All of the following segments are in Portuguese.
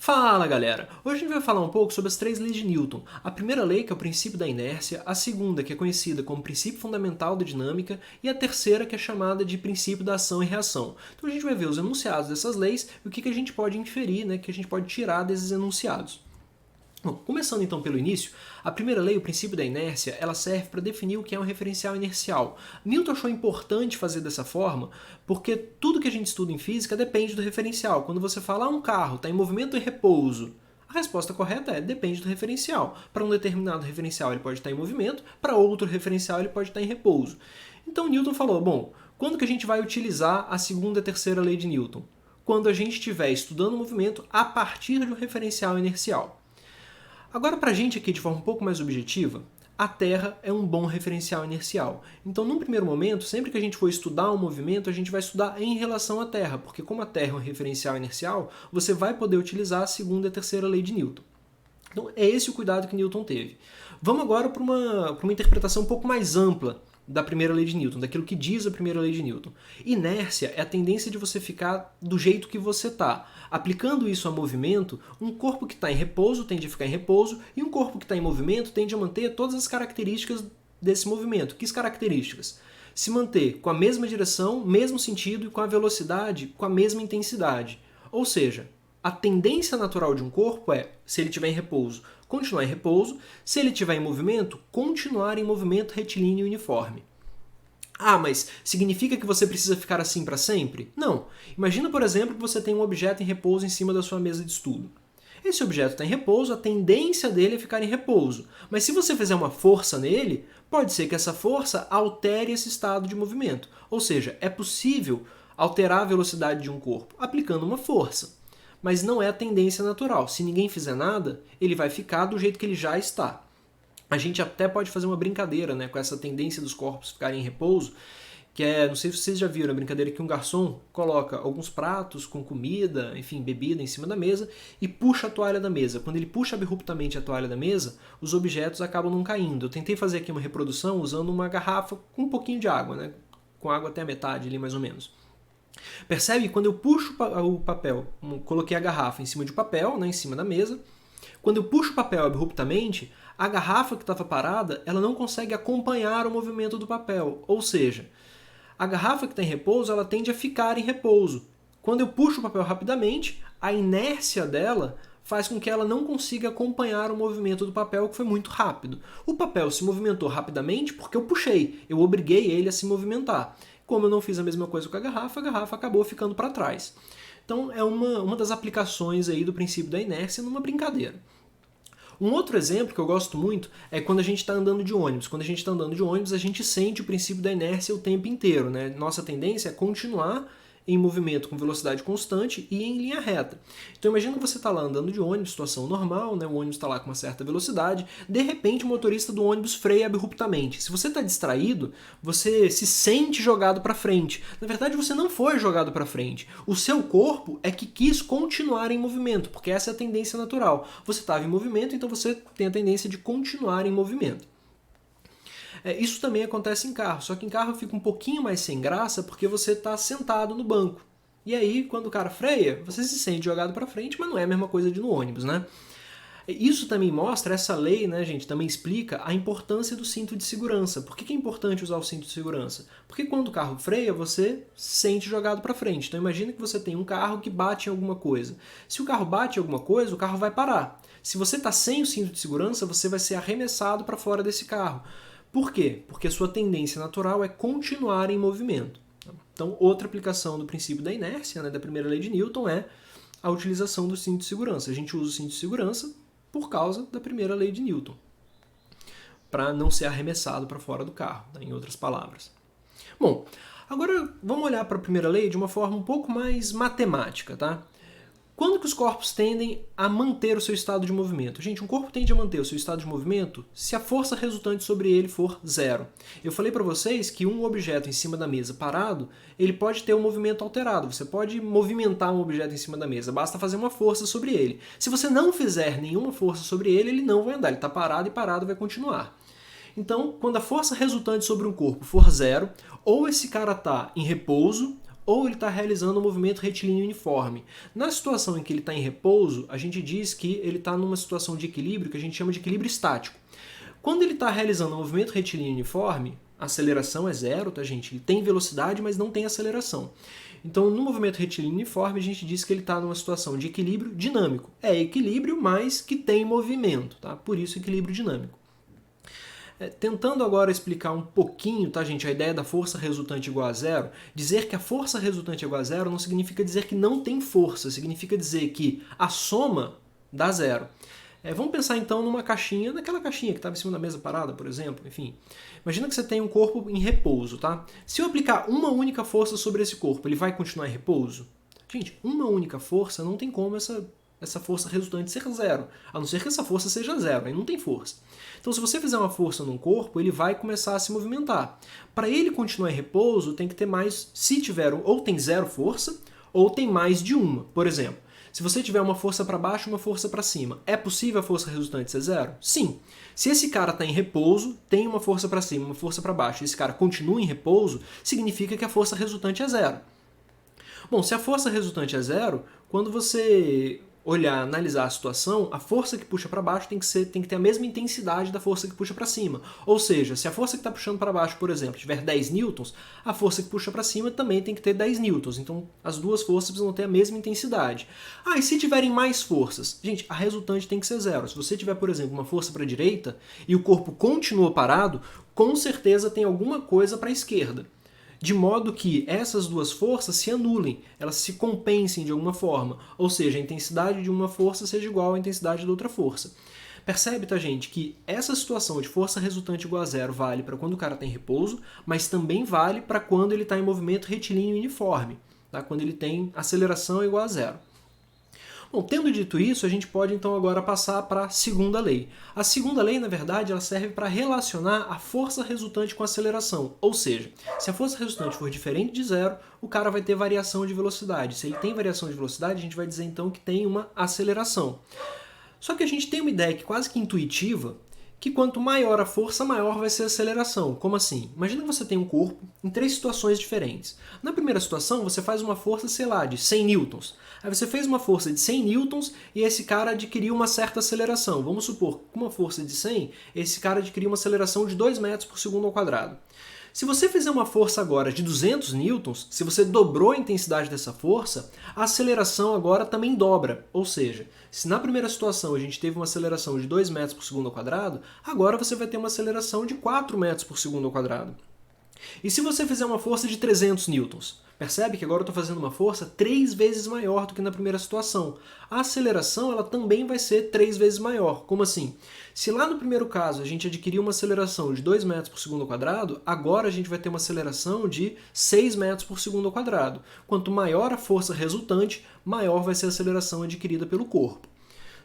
Fala galera! Hoje a gente vai falar um pouco sobre as três leis de Newton. A primeira lei, que é o princípio da inércia, a segunda, que é conhecida como princípio fundamental da dinâmica, e a terceira, que é chamada de princípio da ação e reação. Então a gente vai ver os enunciados dessas leis e o que a gente pode inferir, que a gente pode tirar desses enunciados. Bom, começando então pelo início, a primeira lei, o princípio da inércia, ela serve para definir o que é um referencial inercial. Newton achou importante fazer dessa forma porque tudo que a gente estuda em física depende do referencial. Quando você fala um carro está em movimento e repouso, a resposta correta é depende do referencial. Para um determinado referencial ele pode estar em movimento, para outro referencial ele pode estar em repouso. Então Newton falou, bom, quando que a gente vai utilizar a segunda e terceira lei de Newton? Quando a gente estiver estudando o movimento a partir de um referencial inercial. Agora, para a gente aqui de forma um pouco mais objetiva, a Terra é um bom referencial inercial. Então, num primeiro momento, sempre que a gente for estudar um movimento, a gente vai estudar em relação à Terra, porque como a Terra é um referencial inercial, você vai poder utilizar a segunda e a terceira lei de Newton. Então, é esse o cuidado que Newton teve. Vamos agora para uma interpretação um pouco mais ampla da primeira lei de Newton, daquilo que diz a primeira lei de Newton. Inércia é a tendência de você ficar do jeito que você está. Aplicando isso a movimento, um corpo que está em repouso tende a ficar em repouso e um corpo que está em movimento tende a manter todas as características desse movimento. Que características? Se manter com a mesma direção, mesmo sentido e com a velocidade com a mesma intensidade. Ou seja, a tendência natural de um corpo é, se ele estiver em repouso, continuar em repouso, se ele estiver em movimento, continuar em movimento retilíneo e uniforme. Ah, mas significa que você precisa ficar assim para sempre? Não. Imagina, por exemplo, que você tem um objeto em repouso em cima da sua mesa de estudo. Esse objeto está em repouso, a tendência dele é ficar em repouso. Mas se você fizer uma força nele, pode ser que essa força altere esse estado de movimento. Ou seja, é possível alterar a velocidade de um corpo aplicando uma força. Mas não é a tendência natural. Se ninguém fizer nada, ele vai ficar do jeito que ele já está. A gente até pode fazer uma brincadeira com essa tendência dos corpos ficarem em repouso, que é, não sei se vocês já viram, a brincadeira que um garçom coloca alguns pratos com comida, enfim, bebida em cima da mesa e puxa a toalha da mesa. Quando ele puxa abruptamente a toalha da mesa, os objetos acabam não caindo. Eu tentei fazer aqui uma reprodução usando uma garrafa com um pouquinho de água, com água até a metade ali mais ou menos. Percebe que quando eu puxo o papel, coloquei a garrafa em cima de papel, em cima da mesa, quando eu puxo o papel abruptamente, a garrafa que estava parada, ela não consegue acompanhar o movimento do papel. Ou seja, a garrafa que está em repouso, ela tende a ficar em repouso. Quando eu puxo o papel rapidamente, a inércia dela faz com que ela não consiga acompanhar o movimento do papel, que foi muito rápido. O papel se movimentou rapidamente porque eu puxei, eu obriguei ele a se movimentar. Como eu não fiz a mesma coisa com a garrafa acabou ficando para trás. Então é uma das aplicações aí do princípio da inércia numa brincadeira. Um outro exemplo que eu gosto muito é quando a gente está andando de ônibus. Quando a gente está andando de ônibus, a gente sente o princípio da inércia o tempo inteiro. Nossa tendência é continuar em movimento com velocidade constante e em linha reta. Então imagina que você está lá andando de ônibus, situação normal, o ônibus está lá com uma certa velocidade, de repente o motorista do ônibus freia abruptamente. Se você está distraído, você se sente jogado para frente. Na verdade, você não foi jogado para frente. O seu corpo é que quis continuar em movimento, porque essa é a tendência natural. Você estava em movimento, então você tem a tendência de continuar em movimento. Isso também acontece em carro, só que em carro fica um pouquinho mais sem graça porque você está sentado no banco. E aí, quando o cara freia, você se sente jogado para frente, mas não é a mesma coisa de no ônibus, Isso também mostra, essa lei, gente, também explica a importância do cinto de segurança. Por que é importante usar o cinto de segurança? Porque quando o carro freia, você se sente jogado para frente. Então imagina que você tem um carro que bate em alguma coisa. Se o carro bate em alguma coisa, o carro vai parar. Se você está sem o cinto de segurança, você vai ser arremessado para fora desse carro. Por quê? Porque a sua tendência natural é continuar em movimento. Então, outra aplicação do princípio da inércia, da primeira lei de Newton, é a utilização do cinto de segurança. A gente usa o cinto de segurança por causa da primeira lei de Newton, para não ser arremessado para fora do carro, em outras palavras. Bom, agora vamos olhar para a primeira lei de uma forma um pouco mais matemática, Quando que os corpos tendem a manter o seu estado de movimento? Gente, um corpo tende a manter o seu estado de movimento se a força resultante sobre ele for zero. Eu falei para vocês que um objeto em cima da mesa parado, ele pode ter um movimento alterado. Você pode movimentar um objeto em cima da mesa, basta fazer uma força sobre ele. Se você não fizer nenhuma força sobre ele, ele não vai andar, ele está parado e parado vai continuar. Então, quando a força resultante sobre um corpo for zero, ou esse cara está em repouso, ou ele está realizando um movimento retilíneo uniforme. Na situação em que ele está em repouso, a gente diz que ele está numa situação de equilíbrio que a gente chama de equilíbrio estático. Quando ele está realizando um movimento retilíneo uniforme, a aceleração é zero, tá, gente? Ele tem velocidade, mas não tem aceleração. Então, no movimento retilíneo uniforme, a gente diz que ele está numa situação de equilíbrio dinâmico. É equilíbrio, mas que tem movimento, tá? Por isso, equilíbrio dinâmico. Tentando agora explicar um pouquinho, tá, gente, a ideia da força resultante igual a zero, dizer que a força resultante é igual a zero não significa dizer que não tem força, significa dizer que a soma dá zero. Vamos pensar então numa caixinha, naquela caixinha que estava em cima da mesa parada, por exemplo, enfim. Imagina que você tem um corpo em repouso, tá? Se eu aplicar uma única força sobre esse corpo, ele vai continuar em repouso? Gente, uma única força não tem como essa força resultante ser zero, a não ser que essa força seja zero, aí não tem força. Então, se você fizer uma força num corpo, ele vai começar a se movimentar. Para ele continuar em repouso, tem que ter mais, se tiver, ou tem zero força, ou tem mais de uma. Por exemplo, se você tiver uma força para baixo e uma força para cima, é possível a força resultante ser zero? Sim. Se esse cara está em repouso, tem uma força para cima, uma força para baixo, e esse cara continua em repouso, significa que a força resultante é zero. Bom, se a força resultante é zero, quando você olhar, analisar a situação, a força que puxa para baixo tem que ter a mesma intensidade da força que puxa para cima. Ou seja, se a força que está puxando para baixo, por exemplo, tiver 10 newtons, a força que puxa para cima também tem que ter 10 newtons. Então, as duas forças precisam ter a mesma intensidade. E se tiverem mais forças? Gente, a resultante tem que ser zero. Se você tiver, por exemplo, uma força para a direita e o corpo continua parado, com certeza tem alguma coisa para a esquerda. De modo que essas duas forças se anulem, elas se compensem de alguma forma, ou seja, a intensidade de uma força seja igual à intensidade da outra força. Percebe, tá, gente, que essa situação de força resultante igual a zero vale para quando o cara está em repouso, mas também vale para quando ele está em movimento retilíneo uniforme, tá? Quando ele tem aceleração igual a zero. Bom, tendo dito isso, a gente pode então agora passar para a segunda lei. A segunda lei, na verdade, ela serve para relacionar a força resultante com a aceleração. Ou seja, se a força resultante for diferente de zero, o cara vai ter variação de velocidade. Se ele tem variação de velocidade, a gente vai dizer então que tem uma aceleração. Só que a gente tem uma ideia que quase que intuitiva, que quanto maior a força, maior vai ser a aceleração. Como assim? Imagina que você tem um corpo em 3 situações diferentes. Na primeira situação, você faz uma força, sei lá, de 100 newtons. Aí você fez uma força de 100 newtons e esse cara adquiriu uma certa aceleração. Vamos supor que com uma força de 100, esse cara adquiriu uma aceleração de 2 metros por segundo ao quadrado. Se você fizer uma força agora de 200 newtons, se você dobrou a intensidade dessa força, a aceleração agora também dobra. Ou seja, se na primeira situação a gente teve uma aceleração de 2 metros por segundo ao quadrado, agora você vai ter uma aceleração de 4 metros por segundo ao quadrado. E se você fizer uma força de 300 newtons? Percebe que agora eu estou fazendo uma força 3 vezes maior do que na primeira situação. A aceleração ela também vai ser 3 vezes maior. Como assim? Se lá no primeiro caso a gente adquiriu uma aceleração de 2 metros por segundo ao quadrado, agora a gente vai ter uma aceleração de 6 metros por segundo ao quadrado. Quanto maior a força resultante, maior vai ser a aceleração adquirida pelo corpo.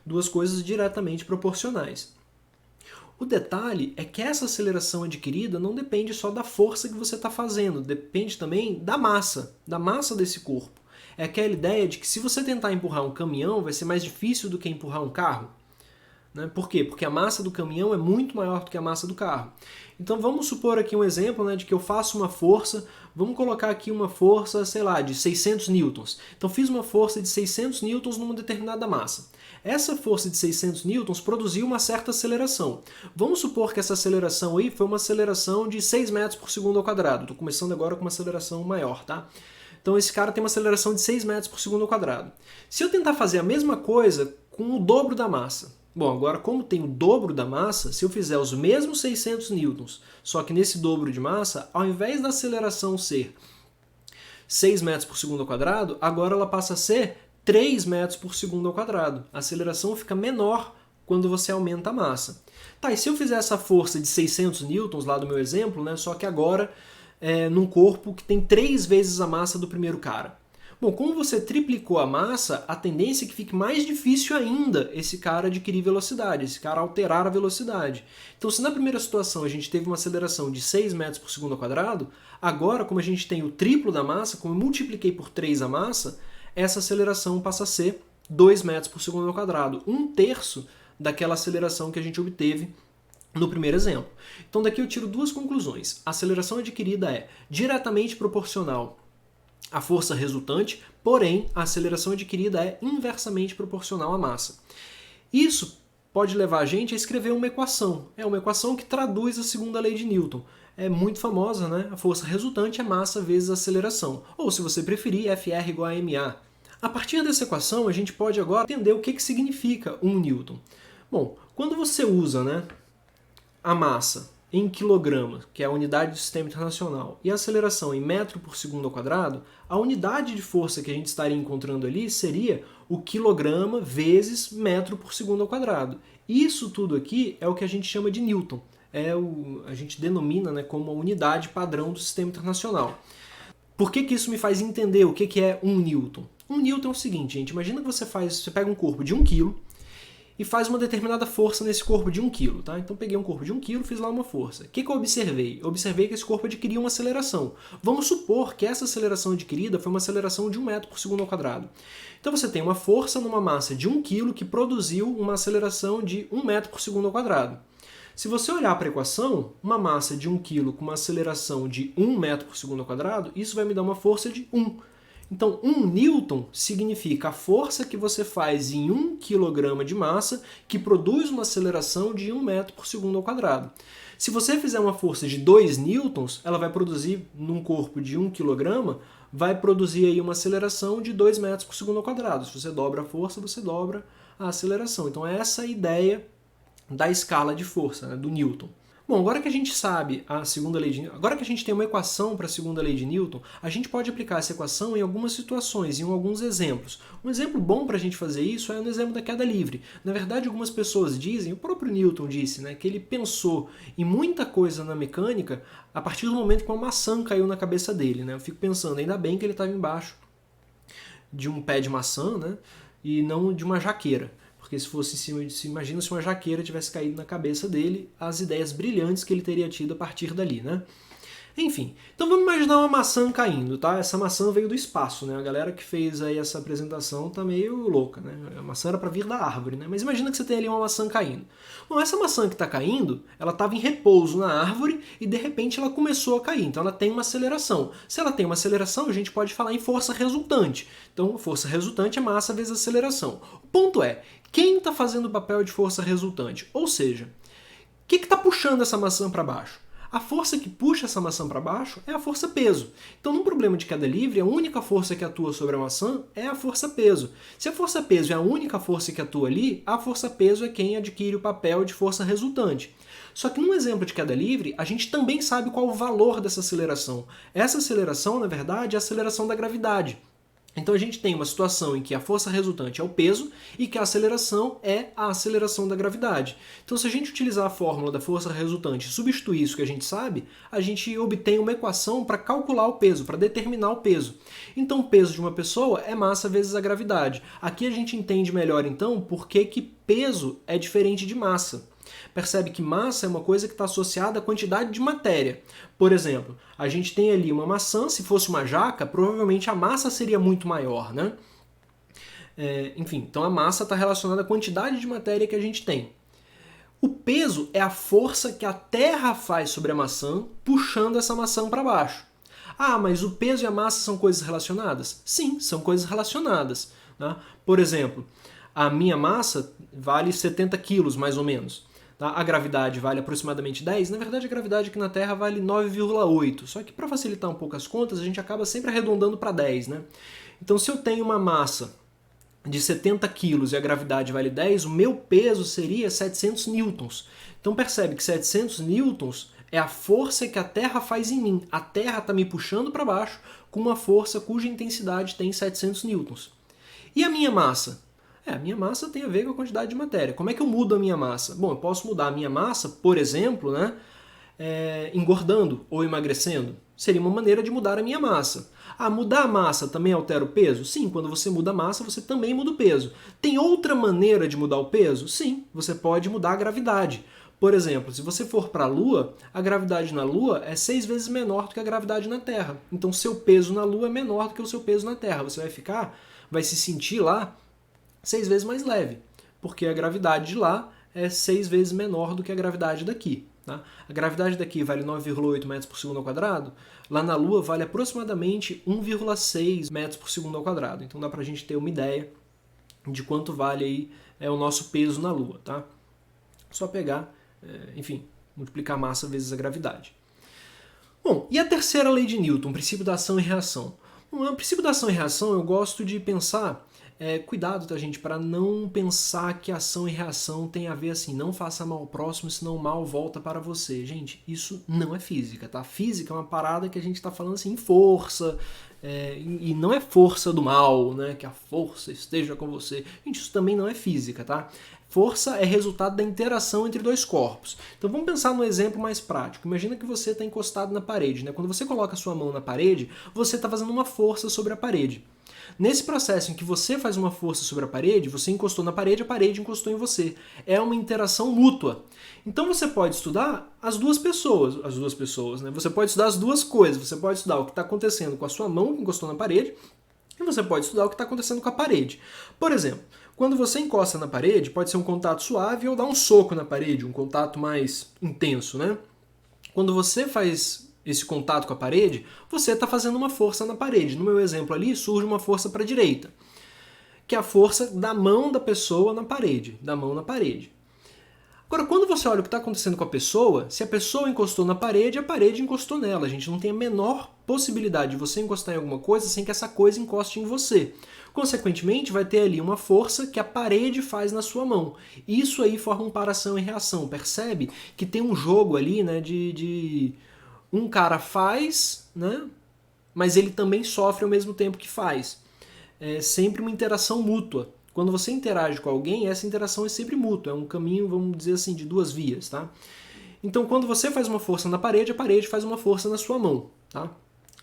Duas coisas diretamente proporcionais. O detalhe é que essa aceleração adquirida não depende só da força que você está fazendo, depende também da massa desse corpo. É aquela ideia de que se você tentar empurrar um caminhão, vai ser mais difícil do que empurrar um carro. Né? Por quê? Porque a massa do caminhão é muito maior do que a massa do carro. Então vamos supor aqui um exemplo, né, de que eu faço uma força, vamos colocar aqui uma força, sei lá, de 600 newtons. Então fiz uma força de 600 newtons numa determinada massa. Essa força de 600 newtons produziu uma certa aceleração. Vamos supor que essa aceleração aí foi uma aceleração de 6 metros por segundo ao quadrado. Estou começando agora com uma aceleração maior, tá? Então esse cara tem uma aceleração de 6 metros por segundo ao quadrado. Se eu tentar fazer a mesma coisa com o dobro da massa, bom, agora como tem o dobro da massa, se eu fizer os mesmos 600 newtons, só que nesse dobro de massa, ao invés da aceleração ser 6 metros por segundo ao quadrado, agora ela passa a ser 3 metros por segundo ao quadrado. A aceleração fica menor quando você aumenta a massa. Tá, e se eu fizer essa força de 600 newtons lá do meu exemplo, né, só que agora num corpo que tem 3 vezes a massa do primeiro cara? Bom, como você triplicou a massa, a tendência é que fique mais difícil ainda esse cara adquirir velocidade, esse cara alterar a velocidade. Então, se na primeira situação a gente teve uma aceleração de 6 metros por segundo ao quadrado, agora, como a gente tem o triplo da massa, como eu multipliquei por 3 a massa, essa aceleração passa a ser 2 metros por segundo ao quadrado, 1/3 daquela aceleração que a gente obteve no primeiro exemplo. Então, daqui eu tiro duas conclusões. A aceleração adquirida é diretamente proporcional a força resultante, porém a aceleração adquirida é inversamente proporcional à massa. Isso pode levar a gente a escrever uma equação. É uma equação que traduz a segunda lei de Newton. É muito famosa, né? A força resultante é massa vezes aceleração. Ou, se você preferir, Fr igual a ma. A partir dessa equação, a gente pode agora entender o que significa 1 Newton. Bom, quando você usa, né, a massa em quilograma, que é a unidade do sistema internacional, e a aceleração em metro por segundo ao quadrado, a unidade de força que a gente estaria encontrando ali seria o quilograma vezes metro por segundo ao quadrado. Isso tudo aqui é o que a gente chama de Newton. A gente denomina, né, como a unidade padrão do sistema internacional. Por que isso me faz entender o que é 1 Newton? 1 Newton é o seguinte, gente, imagina que você pega um corpo de 1 kg, e faz uma determinada força nesse corpo de 1 kg. Tá? Então peguei um corpo de 1 kg e fiz lá uma força. O que eu observei? Eu observei que esse corpo adquiria uma aceleração. Vamos supor que essa aceleração adquirida foi uma aceleração de 1 metro por segundo ao quadrado. Então você tem uma força numa massa de 1 kg que produziu uma aceleração de 1 metro por segundo ao quadrado. Se você olhar para a equação, uma massa de 1 kg com uma aceleração de 1 metro por segundo ao quadrado, isso vai me dar uma força de 1. Então, 1 Newton significa a força que você faz em 1 kg de massa que produz uma aceleração de 1 metro por segundo ao quadrado. Se você fizer uma força de 2 newtons, ela vai produzir, num corpo de 1 kg, vai produzir aí uma aceleração de 2 metros por segundo ao quadrado. Se você dobra a força, você dobra a aceleração. Então, essa é a ideia da escala de força, né, do Newton. Bom, agora que a gente sabe a segunda lei de Newton, agora que a gente tem uma equação para a segunda lei de Newton, a gente pode aplicar essa equação em algumas situações, em alguns exemplos. Um exemplo bom para a gente fazer isso é no exemplo da queda livre. Na verdade, algumas pessoas dizem, o próprio Newton disse, né, que ele pensou em muita coisa na mecânica a partir do momento que uma maçã caiu na cabeça dele. Né? Eu fico pensando, ainda bem que ele estava embaixo de um pé de maçã, né, e não de uma jaqueira. Porque se fosse imagina se uma jaqueira tivesse caído na cabeça dele, as ideias brilhantes que ele teria tido a partir dali, né? Enfim, então vamos imaginar uma maçã caindo, tá? Essa maçã veio do espaço, né? A galera que fez aí essa apresentação tá meio louca, né? A maçã era para vir da árvore, né? Mas imagina que você tem ali uma maçã caindo. Bom, essa maçã que está caindo, ela estava em repouso na árvore e de repente ela começou a cair. Então ela tem uma aceleração. Se ela tem uma aceleração, a gente pode falar em força resultante. Então, força resultante é massa vezes aceleração. O ponto é, quem está fazendo o papel de força resultante? Ou seja, o que está puxando essa maçã para baixo? A força que puxa essa maçã para baixo é a força peso. Então, num problema de queda livre, a única força que atua sobre a maçã é a força peso. Se a força peso é a única força que atua ali, a força peso é quem adquire o papel de força resultante. Só que num exemplo de queda livre, a gente também sabe qual o valor dessa aceleração. Essa aceleração, na verdade, é a aceleração da gravidade. Então a gente tem uma situação em que a força resultante é o peso e que a aceleração é a aceleração da gravidade. Então se a gente utilizar a fórmula da força resultante e substituir isso que a gente sabe, a gente obtém uma equação para calcular o peso, para determinar o peso. Então o peso de uma pessoa é massa vezes a gravidade. Aqui a gente entende melhor então por que peso é diferente de massa. Percebe que massa é uma coisa que está associada à quantidade de matéria. Por exemplo, a gente tem ali uma maçã, se fosse uma jaca, provavelmente a massa seria muito maior, né? Enfim, então a massa está relacionada à quantidade de matéria que a gente tem. O peso é a força que a Terra faz sobre a maçã, puxando essa maçã para baixo. Ah, mas o peso e a massa são coisas relacionadas? Sim, são coisas relacionadas. Né? Por exemplo, a minha massa vale 70 quilos, mais ou menos. A gravidade vale aproximadamente 10, na verdade a gravidade aqui na Terra vale 9,8, só que para facilitar um pouco as contas a gente acaba sempre arredondando para 10, né? Então se eu tenho uma massa de 70 quilos e a gravidade vale 10, o meu peso seria 700 newtons. Então percebe que 700 newtons é a força que a Terra faz em mim. A Terra está me puxando para baixo com uma força cuja intensidade tem 700 newtons. E a minha massa? A minha massa tem a ver com a quantidade de matéria. Como é que eu mudo a minha massa? Bom, eu posso mudar a minha massa, por exemplo, né, engordando ou emagrecendo. Seria uma maneira de mudar a minha massa. Ah, mudar a massa também altera o peso? Sim, quando você muda a massa, você também muda o peso. Tem outra maneira de mudar o peso? Sim, você pode mudar a gravidade. Por exemplo, se você for para a Lua, a gravidade na Lua é 6 vezes menor do que a gravidade na Terra. Então, seu peso na Lua é menor do que o seu peso na Terra. Você vai se sentir lá 6 vezes mais leve, porque a gravidade de lá é 6 vezes menor do que a gravidade daqui. Tá? A gravidade daqui vale 9,8 metros por segundo ao quadrado, lá na Lua vale aproximadamente 1,6 metros por segundo ao quadrado. Então dá pra gente ter uma ideia de quanto vale aí o nosso peso na Lua. Tá? Só pegar, enfim, multiplicar a massa vezes a gravidade. Bom, e a terceira lei de Newton, o princípio da ação e reação? Bom, o princípio da ação e reação eu gosto de pensar, cuidado, tá, gente, para não pensar que ação e reação tem a ver assim, não faça mal ao próximo, senão o mal volta para você. Gente, isso não é física, tá? Física é uma parada que a gente está falando assim, em força, e não é força do mal, né? Que a força esteja com você. Gente, isso também não é física, tá? Força é resultado da interação entre dois corpos. Então vamos pensar num exemplo mais prático. Imagina que você está encostado na parede, né? Quando você coloca a sua mão na parede, você está fazendo uma força sobre a parede. Nesse processo em que você faz uma força sobre a parede, você encostou na parede, a parede encostou em você. É uma interação mútua. Então você pode estudar as duas pessoas, né? Você pode estudar as duas coisas. Você pode estudar o que está acontecendo com a sua mão que encostou na parede, e você pode estudar o que está acontecendo com a parede. Por exemplo, quando você encosta na parede, pode ser um contato suave ou dar um soco na parede, um contato mais intenso, né? Quando você faz esse contato com a parede, você está fazendo uma força na parede. No meu exemplo ali, surge uma força para a direita, que é a força da mão da pessoa na parede, da mão na parede. Agora, quando você olha o que está acontecendo com a pessoa, se a pessoa encostou na parede, a parede encostou nela. A gente não tem a menor possibilidade de você encostar em alguma coisa sem que essa coisa encoste em você. Consequentemente, vai ter ali uma força que a parede faz na sua mão. Isso aí forma um para-ação e reação. Percebe que tem um jogo ali, né, de um cara faz, né, mas ele também sofre ao mesmo tempo que faz. É sempre uma interação mútua. Quando você interage com alguém, essa interação é sempre mútua. É um caminho, vamos dizer assim, de duas vias, tá? Então, quando você faz uma força na parede, a parede faz uma força na sua mão, tá?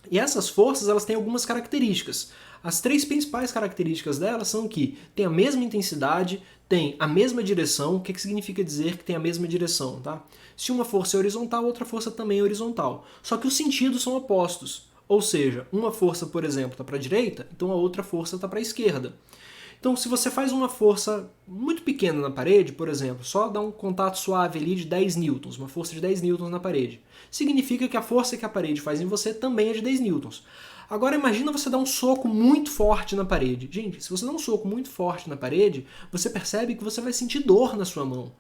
E essas forças, elas têm algumas características. As três principais características delas são que tem a mesma intensidade, tem a mesma direção. O que significa dizer que tem a mesma direção, tá? Se uma força é horizontal, outra força também é horizontal. Só que os sentidos são opostos. Ou seja, uma força, por exemplo, está para a direita, então a outra força está para a esquerda. Então, se você faz uma força muito pequena na parede, por exemplo, só dá um contato suave ali de 10 newtons, uma força de 10 newtons na parede, significa que a força que a parede faz em você também é de 10 newtons. Agora imagina você dar um soco muito forte na parede. Gente, se você dá um soco muito forte na parede, você percebe que você vai sentir dor na sua mão.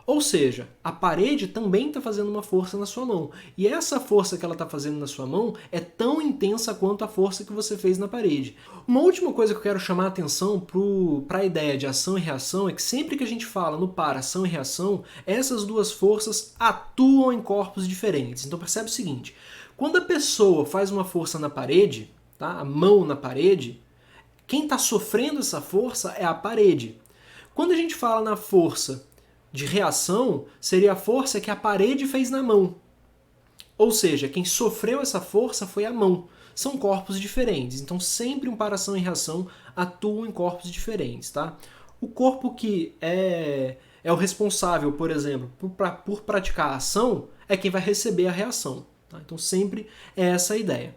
Ou seja, a parede também está fazendo uma força na sua mão. E essa força que ela está fazendo na sua mão é tão intensa quanto a força que você fez na parede. Uma última coisa que eu quero chamar a atenção para a ideia de ação e reação é que sempre que a gente fala no par ação e reação, essas duas forças atuam em corpos diferentes. Então percebe o seguinte, quando a pessoa faz uma força na parede, tá? A mão na parede, quem está sofrendo essa força é a parede. Quando a gente fala na força de reação, seria a força que a parede fez na mão. Ou seja, quem sofreu essa força foi a mão. São corpos diferentes, então sempre um par ação e reação atuam em corpos diferentes, tá? O corpo que é o responsável, por exemplo, por praticar a ação, é quem vai receber a reação. Tá? Então sempre é essa a ideia.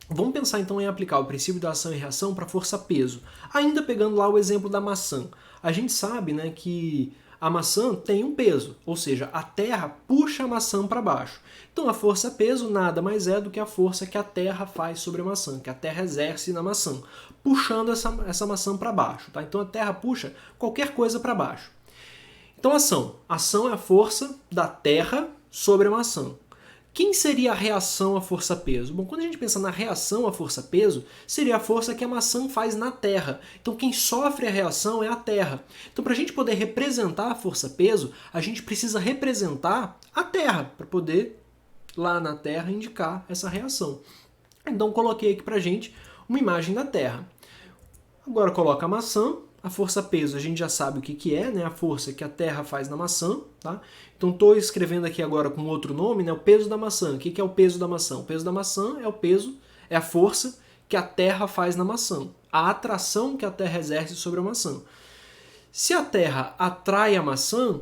Vamos pensar então em aplicar o princípio da ação e reação para força-peso. Ainda pegando lá o exemplo da maçã. A gente sabe, né, que a maçã tem um peso, ou seja, a Terra puxa a maçã para baixo. Então a força-peso nada mais é do que a força que a Terra faz sobre a maçã, que a Terra exerce na maçã, puxando essa maçã para baixo. Tá? Então a Terra puxa qualquer coisa para baixo. Então ação. Ação é a força da Terra sobre a maçã. Quem seria a reação à força-peso? Bom, quando a gente pensa na reação à força-peso, seria a força que a maçã faz na Terra. Então quem sofre a reação é a Terra. Então para a gente poder representar a força-peso, a gente precisa representar a Terra, para poder, lá na Terra, indicar essa reação. Então coloquei aqui para a gente uma imagem da Terra. Agora coloca a maçã. A força-peso a gente já sabe o que é, né? A força que a Terra faz na maçã. Tá? Então estou escrevendo aqui agora com outro nome, né? O peso da maçã. O que é o peso da maçã? O peso da maçã é a força que a Terra faz na maçã. A atração que a Terra exerce sobre a maçã. Se a Terra atrai a maçã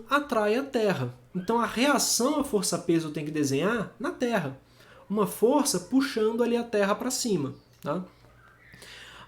atrai a Terra. Então a reação à força-peso eu tenho que desenhar na Terra. Uma força puxando ali a Terra para cima. Tá?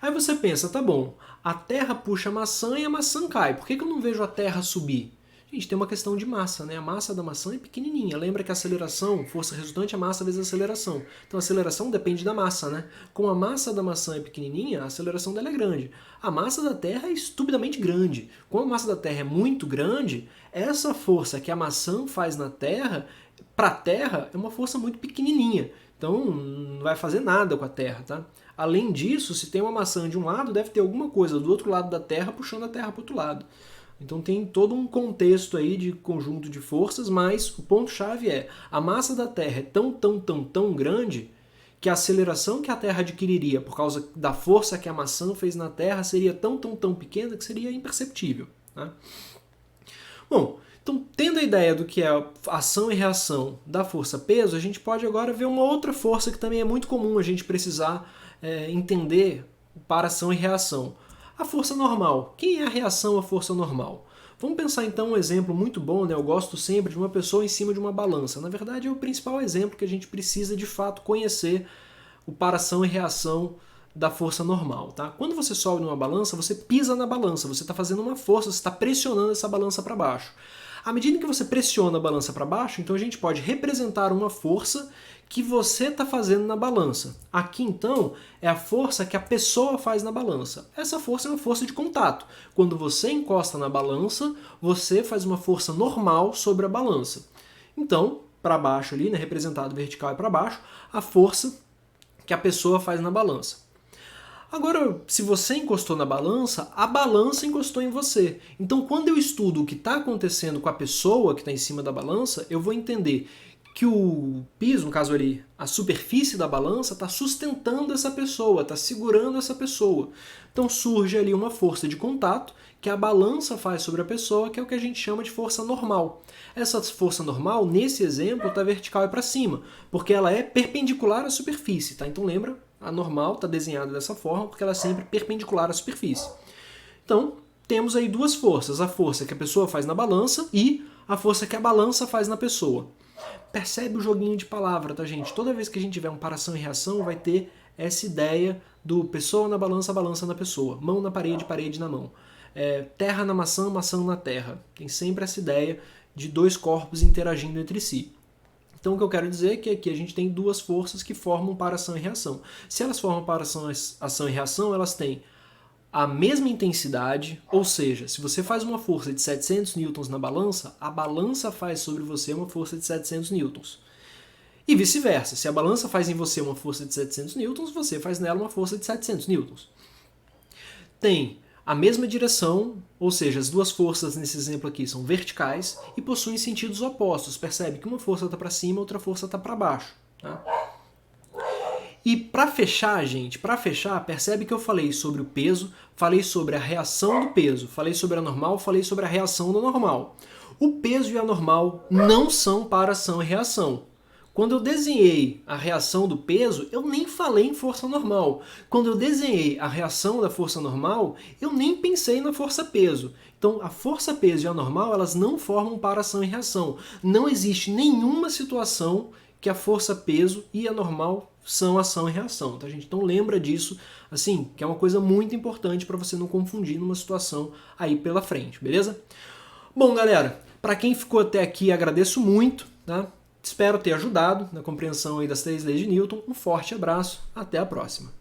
Aí você pensa, tá bom, a Terra puxa a maçã e a maçã cai. Por que eu não vejo a Terra subir? A gente tem uma questão de massa, né? A massa da maçã é pequenininha. Lembra que a aceleração, força resultante é massa vezes aceleração. Então a aceleração depende da massa, né? Como a massa da maçã é pequenininha, a aceleração dela é grande. A massa da Terra é estupidamente grande. Como a massa da Terra é muito grande, essa força que a maçã faz na Terra, para a Terra, é uma força muito pequenininha. Então não vai fazer nada com a Terra, tá? Além disso, se tem uma maçã de um lado, deve ter alguma coisa do outro lado da Terra puxando a Terra para o outro lado. Então tem todo um contexto aí de conjunto de forças, mas o ponto-chave é a massa da Terra é tão grande que a aceleração que a Terra adquiriria por causa da força que a maçã fez na Terra seria tão pequena que seria imperceptível. Né? Bom, então tendo a ideia do que é a ação e reação da força-peso, a gente pode agora ver uma outra força que também é muito comum a gente precisar entender para ação e reação. A força normal. Quem é a reação à força normal? Vamos pensar então um exemplo muito bom, né? Eu gosto sempre de uma pessoa em cima de uma balança. Na verdade é o principal exemplo que a gente precisa de fato conhecer o para ação e reação da força normal. Tá? Quando você sobe numa balança, você pisa na balança, você está fazendo uma força, você está pressionando essa balança para baixo. À medida que você pressiona a balança para baixo, então a gente pode representar uma força que você está fazendo na balança. Aqui, então, é a força que a pessoa faz na balança. Essa força é uma força de contato. Quando você encosta na balança, você faz uma força normal sobre a balança. Então, para baixo ali, né, representado vertical e para baixo, a força que a pessoa faz na balança. Agora, se você encostou na balança, a balança encostou em você. Então, quando eu estudo o que está acontecendo com a pessoa que está em cima da balança, eu vou entender que o piso, no caso ali, a superfície da balança, está sustentando essa pessoa, está segurando essa pessoa. Então surge ali uma força de contato que a balança faz sobre a pessoa, que é o que a gente chama de força normal. Essa força normal, nesse exemplo, está vertical e para cima, porque ela é perpendicular à superfície. Tá? Então lembra, a normal está desenhada dessa forma porque ela é sempre perpendicular à superfície. Então temos aí duas forças, a força que a pessoa faz na balança e a força que a balança faz na pessoa. Percebe o joguinho de palavra, tá, gente? Toda vez que a gente tiver um para ação e reação, vai ter essa ideia do pessoa na balança, balança na pessoa. Mão na parede, parede na mão. Terra na maçã, maçã na terra. Tem sempre essa ideia de dois corpos interagindo entre si. Então o que eu quero dizer é que aqui a gente tem duas forças que formam para ação e reação. Se elas formam para ação e reação, elas têm a mesma intensidade, ou seja, se você faz uma força de 700 newtons na balança, a balança faz sobre você uma força de 700 newtons. E vice-versa, se a balança faz em você uma força de 700 newtons, você faz nela uma força de 700 newtons. Tem a mesma direção, ou seja, as duas forças nesse exemplo aqui são verticais e possuem sentidos opostos. Percebe que uma força está para cima, outra força está para baixo. Tá? E para fechar, gente, percebe que eu falei sobre o peso, falei sobre a reação do peso, falei sobre a normal, falei sobre a reação do normal. O peso e a normal não são para ação e reação. Quando eu desenhei a reação do peso, eu nem falei em força normal. Quando eu desenhei a reação da força normal, eu nem pensei na força peso. Então, a força peso e a normal, elas não formam para ação e reação. Não existe nenhuma situação que a força peso e a normal são ação e reação, tá, gente? Então lembra disso, assim, que é uma coisa muito importante para você não confundir numa situação aí pela frente, beleza? Bom, galera, para quem ficou até aqui, agradeço muito, tá? Espero ter ajudado na compreensão aí das 3 leis de Newton. Um forte abraço, até a próxima.